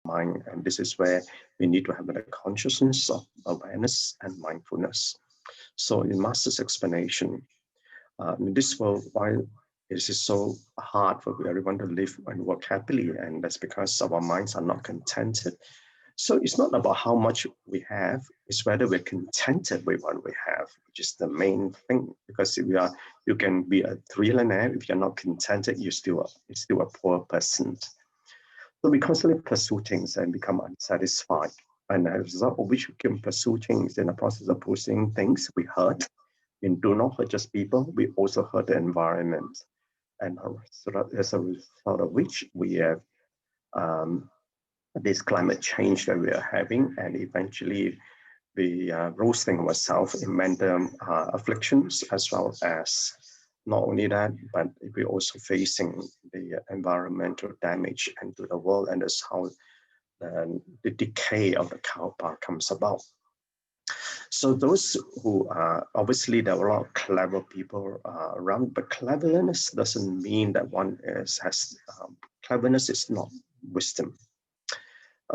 mind. And this is where we need to have a consciousness of awareness and mindfulness. So in Master's explanation, in this world, why it is so hard for everyone to live and work happily, and that's because our minds are not contented. So it's not about how much we have, it's whether we're contented with what we have, which is the main thing. Because if you can be a trillionaire, if you're not contented, you're still a poor person. So we constantly pursue things and become unsatisfied. And as a result of which we can pursue things, in the process of pursuing things, we hurt. We do not hurt just people, we also hurt the environment. And as a result of which we have this climate change that we are having, and eventually we roasting ourselves in mental afflictions, as well as not only that, but we're also facing the environmental damage into the world, and that's how the decay of the karma comes about. So those who obviously there are a lot of clever people around, but cleverness doesn't mean that one has cleverness is not wisdom.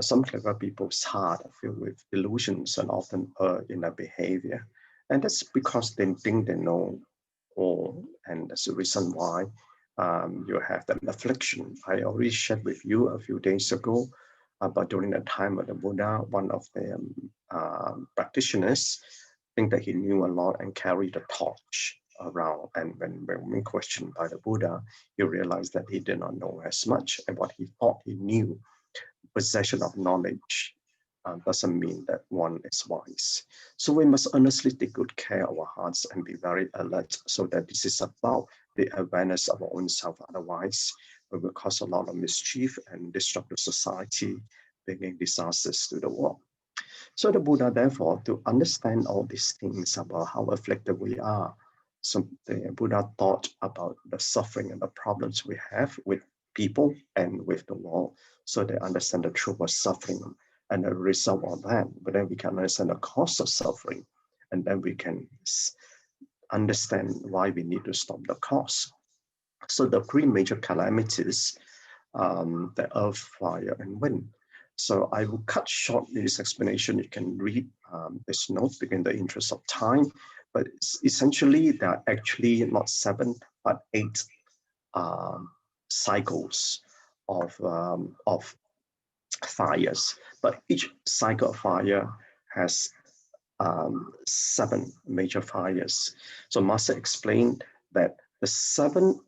Some clever people's heart are filled with delusions and often err in their behavior. And that's because they think they know all. And that's the reason why you have that affliction. I already shared with you a few days ago about during the time of the Buddha, one of the practitioners think that he knew a lot and carried a torch around. And when questioned by the Buddha, he realized that he did not know as much, and what he thought he knew. Possession of knowledge doesn't mean that one is wise. So we must honestly take good care of our hearts and be very alert, so that this is about the awareness of our own self. Otherwise, it will cause a lot of mischief and disrupt the society, bringing disasters to the world. So the Buddha, therefore, to understand all these things about how afflicted we are, so the Buddha thought about the suffering and the problems we have with people and with the world, so they understand the truth of suffering and the result of that. But then we can understand the cause of suffering, and then we can understand why we need to stop the cause. So the three major calamities, the earth, fire, and wind. So I will cut short this explanation. You can read this note in the interest of time, but essentially there are actually not 7, but 8 cycles of fires, but each cycle of fire has 7 major fires. So Master explained that the 7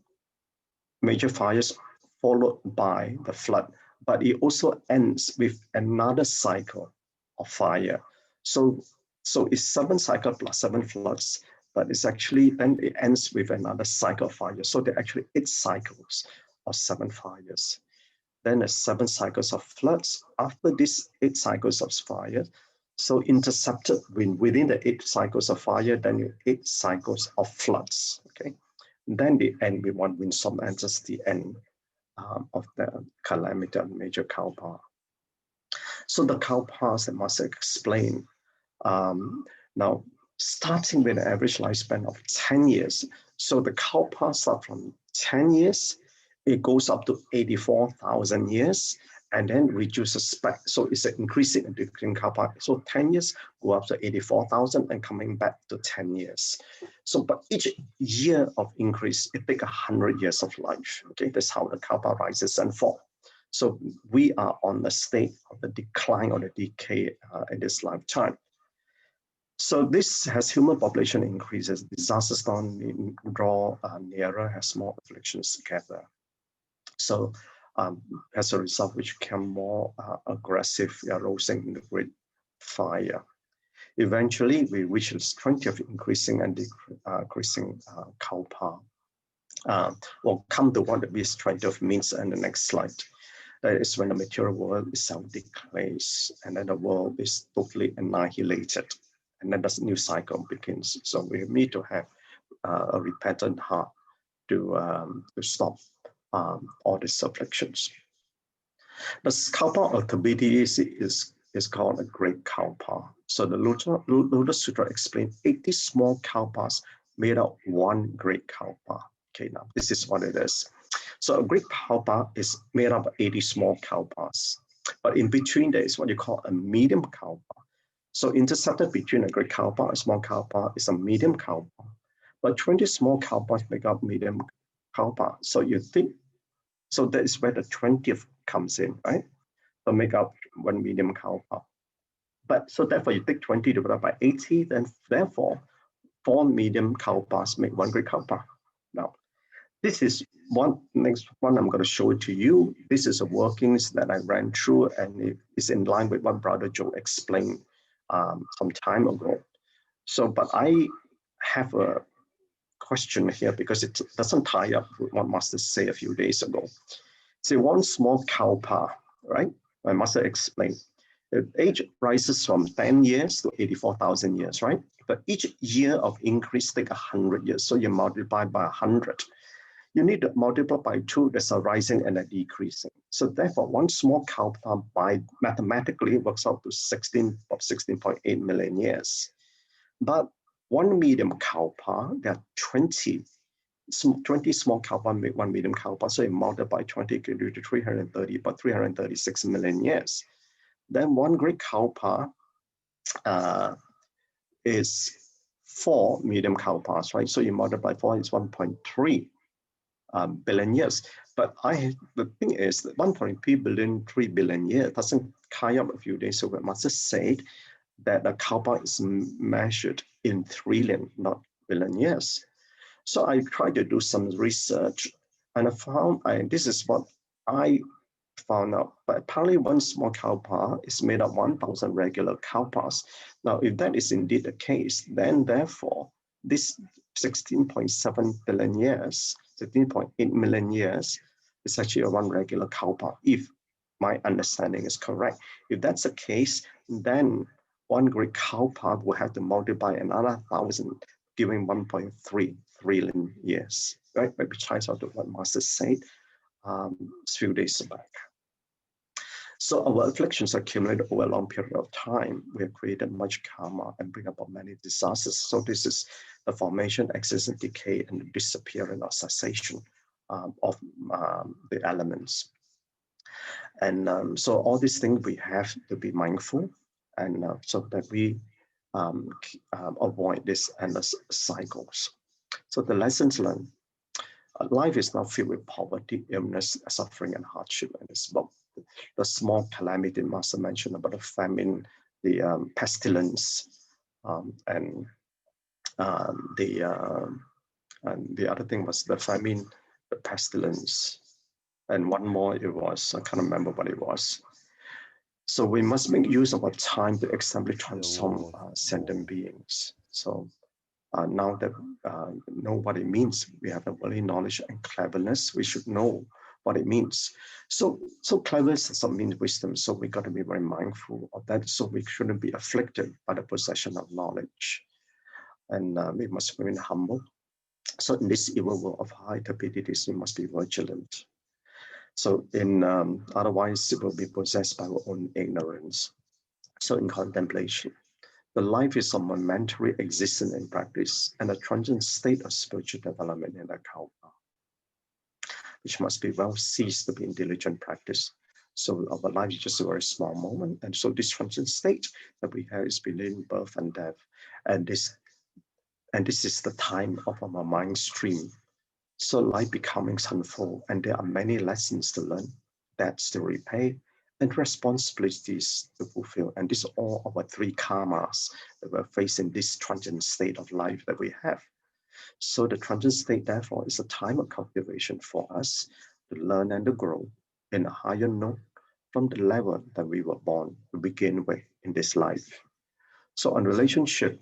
major fires followed by the flood, but it also ends with another cycle of fire. So it's 7 cycles plus 7 floods, but it's actually then it ends with another cycle of fire. So there are actually 8 cycles of 7 fires. Then there's 7 cycles of floods. After these 8 cycles of fire, so intercepted within the 8 cycles of fire, then you 8 cycles of floods. Okay, then the end with one windstorm, and just the end of the calamity of major karma. So the karmas that Master explained. Now, starting with an average lifespan of 10 years. So the karma starts from 10 years, it goes up to 84,000 years, and then reduces back. So it's an increasing and decreasing karma. So 10 years go up to 84,000 and coming back to 10 years. So, but each year of increase, it takes 100 years of life. Okay, that's how the karma rises and falls. So we are on the state of the decline or the decay in this lifetime. So this, as human population increases, disasters don't draw nearer, as more afflictions gather. So as a result, which become more aggressive, roasting in the great fire. Eventually, we reach the strength of increasing and decreasing karma. We'll come to what this strength of means in the next slide. That is when the material world itself decays, and then the world is totally annihilated, and then this new cycle begins. So we need to have a repentant heart to stop all these afflictions. The karma of Calamities is called a great karma. So the Lotus Sutra explains 80 small karmas made up one great karma. Okay, now this is what it is. So a great karma is made up of 80 small karmas. But in between, there is what you call a medium kalpa. So intercepted between a great kalpa, a small kalpa, is a medium kalpa. But 20 small kalpas make up medium kalpa. So you think, so that is where the 20th comes in, right? To make up one medium kalpa. But so therefore you take 20 divided by 80, then therefore 4 medium kalpas make one great kalpa. Now, this is next one I'm going to show it to you. This is the workings that I ran through, and it is in line with what Brother Joe explained some time ago. So, but I have a question here because it doesn't tie up with what Master said a few days ago. See, one small kalpa, right? My Master explained. The age rises from 10 years to 84,000 years, right? But each year of increase take 100 years. So you multiply by 100. You need to multiply by 2, there's a rising and a decreasing. So therefore, one small kalpa by mathematically works out to 16.8 million years. But one medium kalpa, there are 20 small kalpa make one medium kalpa. So you multiply 20 can do to 330, about 336 million years. Then one great kalpa is 4 medium kalpas, right? So you multiply 4 is 1.3 billion years. But the thing is that 1.3 billion, 3 billion years doesn't tie up a few days ago. Master said that the kalpa is measured in trillion, not billion years. So I tried to do some research, and I found, this is what I found out, but apparently one small kalpa is made of 1,000 regular kalpas. Now, if that is indeed the case, then therefore, this 16.7 billion years, 16.8 million years is actually a one regular kalpa, if my understanding is correct. If that's the case, then one great kalpa will have to multiply another 1,000, giving 1.3 trillion years, right? Which ties out to what Master said a few days back. So our afflictions accumulated over a long period of time. We have created much karma and bring about many disasters. So this is the formation, existence, decay, and the disappearance or cessation of the elements. And so all these things we have to be mindful, and so that we avoid this endless cycles. So the lessons learned. Life is not filled with poverty, illness, suffering, and hardship. And it's about the small calamity Master mentioned about the famine, the pestilence, and the other thing was the famine, the pestilence, and one more it was, I can't remember what it was. So we must make use of our time to exemplary transform sentient beings. So now that know what it means, we have a early knowledge and cleverness, we should know what it means. So cleverness doesn't mean wisdom, so we got to be very mindful of that, so we shouldn't be afflicted by the possession of knowledge. And we must remain humble. So in this evil world of high stupidities, we must be vigilant. So otherwise it will be possessed by our own ignorance. So in contemplation, the life is a momentary existence in practice and a transient state of spiritual development in the kalpa, which must be well seized to be in diligent practice. So our life is just a very small moment. And so this transient state that we have is between birth and death. And this is the time of our mind stream. So life becoming unfold, and there are many lessons to learn, debts to repay, and responsibilities to fulfill. And these are all our 3 karmas that we're facing this transient state of life that we have. So the transient state, therefore, is a time of cultivation for us to learn and to grow in a higher note from the level that we were born to begin with in this life. So on relationship,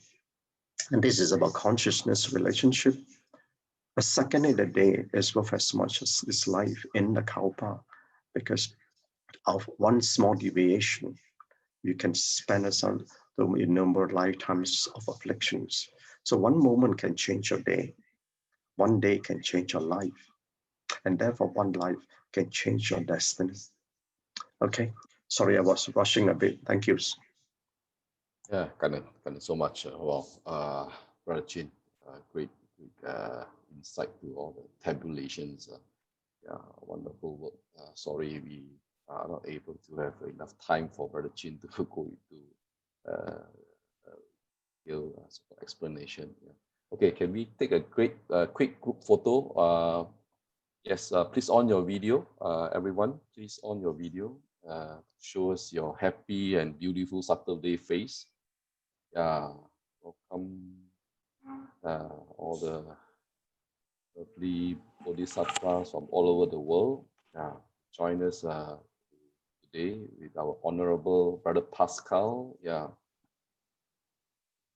and this is about consciousness relationship, a second in the day is worth as much as this life in the kalpa, because of one small deviation, you can spend some innumerable lifetimes of afflictions. So one moment can change your day. One day can change your life. And therefore one life can change your destiny. Okay, sorry, I was rushing a bit. Thank you. Yeah, Gan En so much. BrotherChin, great insight to all the tabulations. Yeah, wonderful work. Sorry, we are not able to have enough time for BrotherChin to go into explanation. Yeah. Okay, can we take a quick group photo? Yes, please on your video, everyone. Please on your video. Show us your happy and beautiful Saturday face. Yeah, welcome all the lovely bodhisattvas from all over the world. Yeah, join us today with our honorable brother Pascal. Yeah,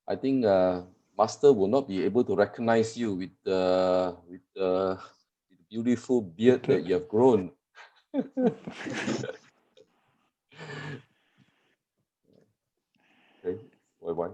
I think Master will not be able to recognize you with the beautiful beard that you have grown. Okay, bye bye.